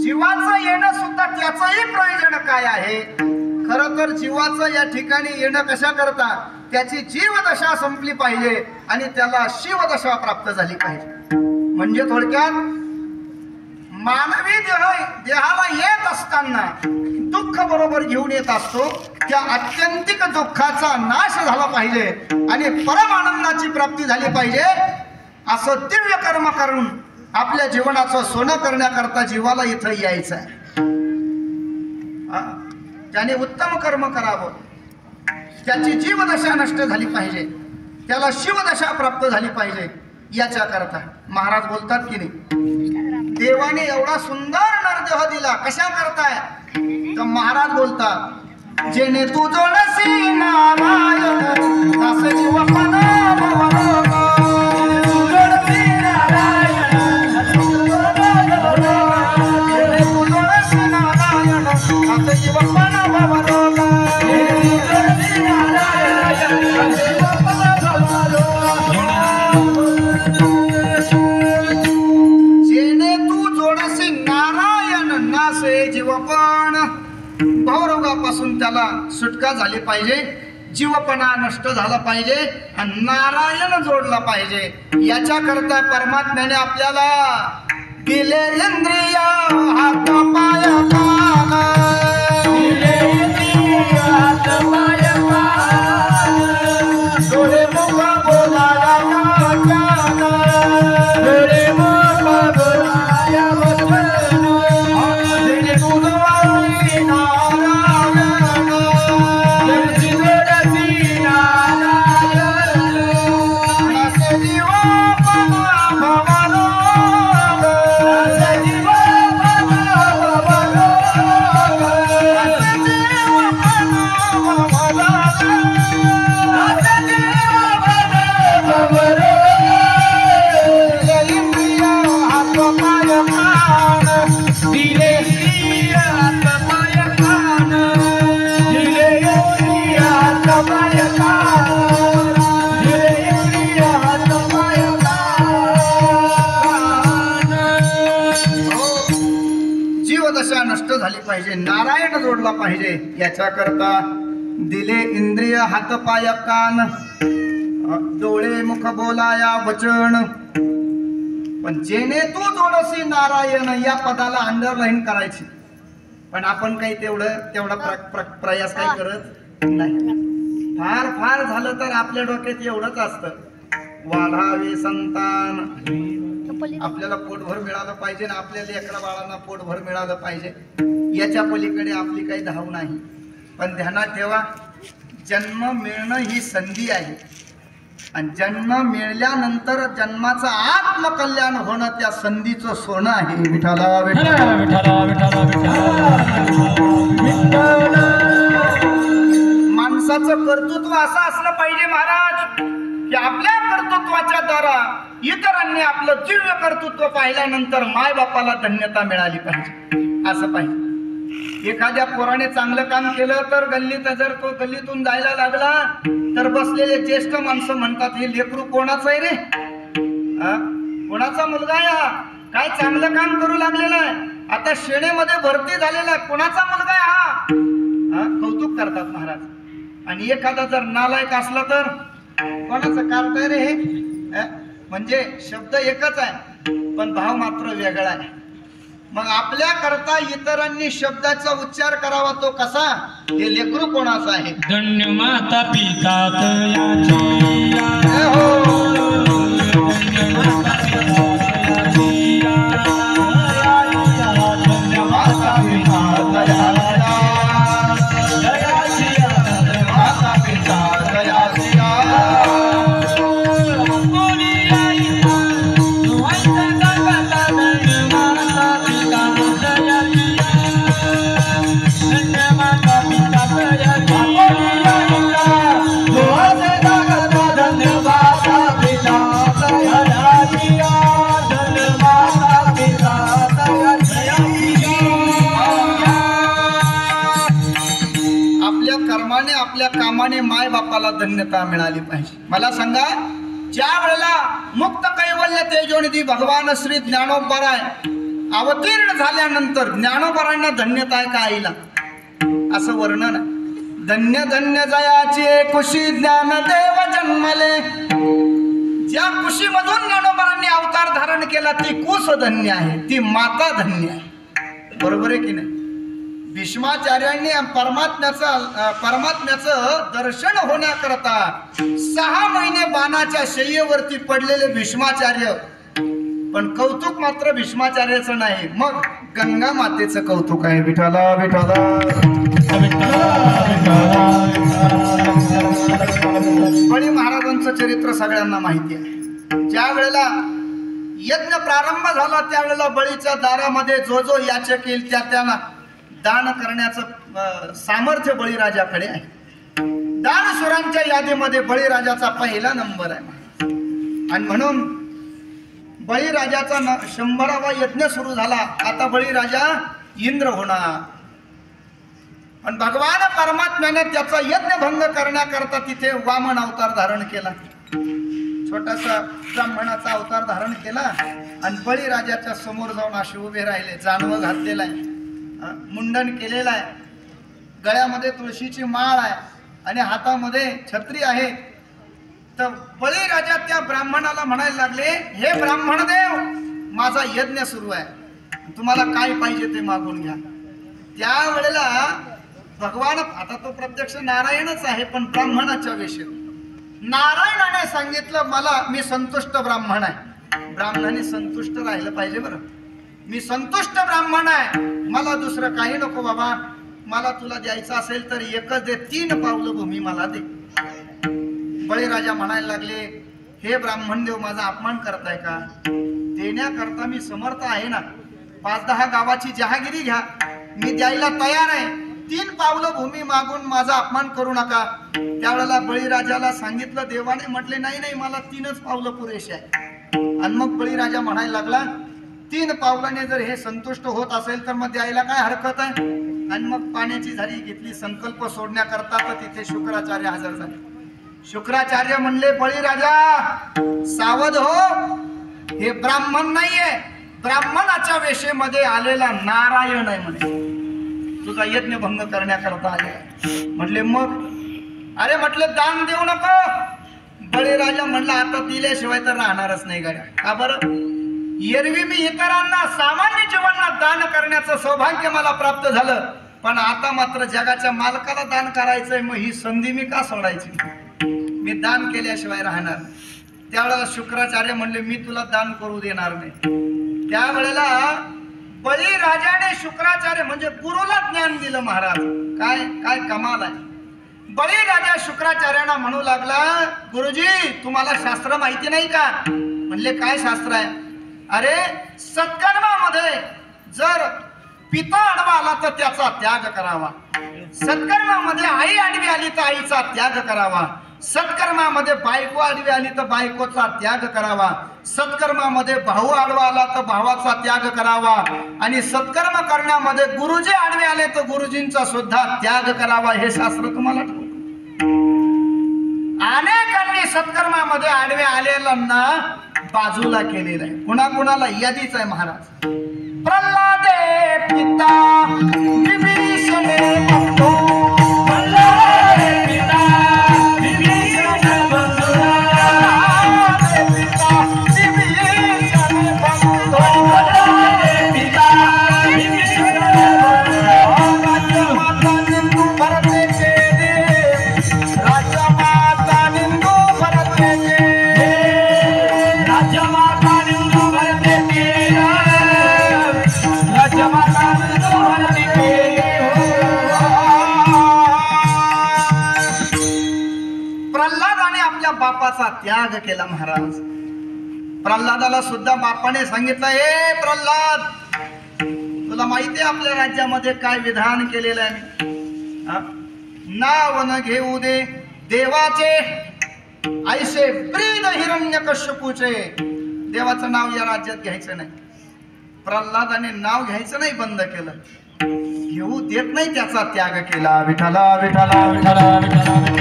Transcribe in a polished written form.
जीवाचं येणं सुद्धा त्याचंही प्रयोजन काय आहे? खरं तर जीवाचं या ठिकाणी येणं कशा करता? त्याची जीवदशा संपली पाहिजे आणि त्याला शिवदशा प्राप्त झाली पाहिजे. म्हणजे थोडक्यात मानवी देहाला येत असताना दुःख बरोबर घेऊन येत असतो. त्या आत्यंतिक दुःखाचा नाश झाला पाहिजे आणि परमानंदाची प्राप्ती झाली पाहिजे. असं दिव्य कर्म करून आपल्या जीवनाचं सोनं करण्याकरता जीवाला इथं यायचं आहे. त्याने उत्तम कर्म करावं, त्याची जीवदशा नष्ट झाली पाहिजे, त्याला शिवदशा प्राप्त झाली पाहिजे. याच्या करता महाराज बोलतात की नाही, देवाने एवढा सुंदर नरदेह दिला कशा करताय? तर महाराज बोलतात, जेणे तू जोडसी नारायण दास जीवपणा भावरोगापासून त्याला सुटका झाली पाहिजे, जीवपणा नष्ट झाला पाहिजे आणि नारायण जोडला पाहिजे. याच्या करता परमात्म्याने आपल्याला दिले इंद्रिय हात पाय कान, दिले इंद्रिय हात पाय कान, डोळे मुख बोलाया कान, डोळे मुख बोलाया वचन, दिले तुझं नारायण तुझी जोडसी नारायण दास जीवपणा भवरोग, दास जीवपणा भवरोग, दास जीवपणा भवरोग, दास जीवपणा भवरोग. दिले इंद्रिय हात पाय कान, दिले इंद्रिय हात पाय कान, दिले इंद्रिय हात पाय कान, दिले इंद्रिय हात पाय कान. जीवदशा नष्ट झाली पाहिजे, नारायण जोडला पाहिजे. याच्या करता दिले इंद्रिय हात पाय कान, डोळे मुख बोलाया वचन. पण जेणे तू जोडसी नारायण या पदाला अंडरलाईन करायची, पण आपण काही तेवढा प्रयास काही करत नाही. फार फार झालं तर आपल्या डोक्यात एवढंच असतं, वाढावे संतान, आपल्याला पोटभर मिळालं पाहिजे ना, आपल्या लेकरा बाळांना पोटभर मिळालं पाहिजे. याच्या पलीकडे आपली काही धाव नाही. पण ध्यानात ठेवा, जन्म मिळणं ही संधी आहे आणि जन्म मिळाल्यानंतर जन्माचं आत्मकल्याण होणं त्या संधीचं सोनं आहे. विठ्ठला विठ्ठला विठ्ठला विठ्ठला. माणसाचं कर्तृत्व असं असलं पाहिजे महाराज की आपल्या कर्तृत्वाच्या द्वारा इतरांनी आपलं दिव्य कर्तृत्व पाहिल्यानंतर मायबापाला धन्यता मिळाली पाहिजे. असं पाहिजे. एखाद्या पोराने चांगलं काम केलं तर गल्लीत जर तो गल्लीतून जायला लागला तर बसलेले ज्येष्ठ माणसं म्हणतात, हे लेकरू कोणाचं आहे रे? कोणाचा मुलगा आहे हा? काय चांगलं काम करू लागलेला आहे, आता सेनेमध्ये भरती झालेला आहे, कोणाचा मुलगा आहे हा? कौतुक करतात महाराज. आणि एखादा जर नालायक असला तर कोणाचं करताय रे हे? म्हणजे शब्द एकच आहे पण भाव मात्र वेगळा आहे. मग आपल्या करता इतरांनी शब्दाचा उच्चार करावा तो कसा? हे लेकरू कोणाचं आहे? धन्य माता पिता तयाची कामाने माय बापाला धन्यता मिळाली पाहिजे. मला सांगा, ज्या वेळेला मुक्त कैवल्य तेजोनिधी भगवान श्री ज्ञानोबराय अवतीर्ण झाल्यानंतर ज्ञानोबरांना धन्यता आहे का आईला असं वर्णन आहे. धन्य धन्य जयाची कुशी ज्ञान देव जन्मले. ज्या कुशीमधून ज्ञानोबरांनी अवतार धारण केला ती कुश धन्य आहे, ती माता धन्य आहे. बरोबर आहे की नाही. भीष्माचार्यांनी परमात्म्याचं दर्शन होण्याकरता 6 महिने बाणाच्या शय्येवरती पडलेले भीष्माचार्य. पण कौतुक मात्र भीष्माचार्याचं नाही, मग गंगा मातेचं कौतुक आहे. विठाला विठाला. बळी महाराजांचं चरित्र सगळ्यांना माहिती आहे. ज्या वेळेला यज्ञ प्रारंभ झाला त्यावेळेला बळीच्या दारामध्ये जो जो याचक येईल त्यांना दान करण्याचं सामर्थ्य बळीराजाकडे आहे. दानशूरांच्या यादीमध्ये बळीराजाचा पहिला नंबर आहे. आणि म्हणून बळीराजाचा 100वा यज्ञ सुरू झाला. आता बळीराजा इंद्र होणार. पण भगवान परमात्म्याने त्याचा यज्ञ भंग करण्याकरता तिथे वामन अवतार धारण केला. छोटासा ब्राह्मणाचा अवतार धारण केला आणि बळीराजाच्या समोर जाऊन असे उभे राहिले. जानवं घातलेलं आहे, मुंडन केलेलं आहे, गळ्यामध्ये तुळशीची माळ आहे आणि हातामध्ये छत्री आहे. तर बळीराजा त्या ब्राह्मणाला म्हणायला लागले, हे ब्राह्मण देव, माझा यज्ञ सुरू आहे, तुम्हाला काय पाहिजे ते मागून घ्या. त्यावेळेला भगवान, आता तो प्रत्यक्ष नारायणच आहे पण ब्राह्मणाच्या वेशात, नारायणाने सांगितलं मला, मी संतुष्ट ब्राह्मण आहे. ब्राह्मणाने संतुष्ट राहिलं पाहिजे बरं. मी संतुष्ट ब्राह्मण आहे, मला दुसरं काही नको बाबा. मला तुला द्यायचं असेल तर एकच दे, 3 पावलं भूमी मला दे. बळीराजा म्हणायला लागले, हे ब्राह्मण देव, माझा अपमान करताय का? देण्याकरता मी समर्थ आहे ना. 5-10 गावाची जहागिरी घ्या, मी द्यायला तयार आहे. 3 पावलं भूमी मागून माझा अपमान करू नका. त्यावेळेला बळीराजाला सांगितलं, देवाने म्हटले नाही नाही, मला 3च पावलं पुरेशी आहे. आणि मग बळीराजा म्हणायला लागला, 3 पावलाने जर हे संतुष्ट होत असेल तर मग द्यायला काय हरकत आहे. आणि मग पाण्याची झारी घेतली संकल्प सोडण्याकरता. तर तिथे शुक्राचार्य हजर झाले. शुक्राचार्य म्हणले, बळीराजा सावध हो, हे ब्राह्मण नाहीये, ब्राह्मणाच्या वेशेमध्ये आलेला नारायण आहे म्हणे, तुझा यज्ञ भंग करण्याकरता आले. म्हटले मग? अरे म्हटले, दान देऊ नको. बळीराजा म्हणला, आता दिल्याशिवाय तर राहणारच नाही गाड्या. का बरं? एरवी मी इतरांना सामान्य जीवनात दान करण्याचं सौभाग्य मला प्राप्त झालं, पण आता मात्र जगाच्या मालकाला दान करायचंय, मग ही संधी मी का सोडायची? मी दान केल्याशिवाय राहणार. त्यावेळेला शुक्राचार्य म्हणले, मी तुला दान करू देणार नाही. त्यावेळेला बळीराजाने शुक्राचार्य म्हणजे गुरुला ज्ञान दिलं. महाराज काय काय कमाल आहे. बळीराजा शुक्राचार्यांना म्हणू लागला, गुरुजी तुम्हाला शास्त्र माहिती नाही का? म्हणले, काय शास्त्र आहे? अरे सत्कर्मामध्ये जर पिता आडवा आला तर त्याचा त्याग करावा, सत्कर्मामध्ये आई आडवी आली तर आईचा त्याग करावा, सत्कर्मामध्ये बायको आडवी आली तर बायकोचा त्याग करावा, सत्कर्मामध्ये भाऊ आडवा आला तर भावाचा त्याग करावा, आणि सत्कर्म करण्यामध्ये गुरुजी आडवे आले तर गुरुजींचा सुद्धा त्याग करावा. हे शास्त्र तुम्हाला अनेकांनी सत्कर्मामध्ये आडवे आलेल्यांना बाजूला केलेलं आहे. कुणाकुणाला यादीच आहे महाराज. प्रल्हादे पिता विभीषणे बंधू, प्रल्हादे पिता विभीषणे बंधू, प्रल्हादे पिता विभीषणे बंधू, प्रल्हादे पिता विभीषणे बंधू. माता निंदू भरते दे, राजा माता निंदू भरते दे, राजा माता निंदू भरते दे, राजा माता निंदू भरते दे. प्रल्हादाने आपल्या बापाचा त्याग केला महाराज. प्रल्हादाला सुद्धा बापाने सांगितलं, ए प्रल्हाद, तुला माहिती आहे आपल्या राज्यामध्ये काय विधान केलेलं आहे? नाव न घेऊ दे देवाचे, ऐसे ब्रीद हिरण्यकश्यपूचे. देवाचं नाव या राज्यात घ्यायचं नाही. प्रल्हादाने नाव घ्यायचं नाही बंद केलं, घेऊ देत नाही, त्याचा त्याग केला. विठाला विठाला विठाला विठाला.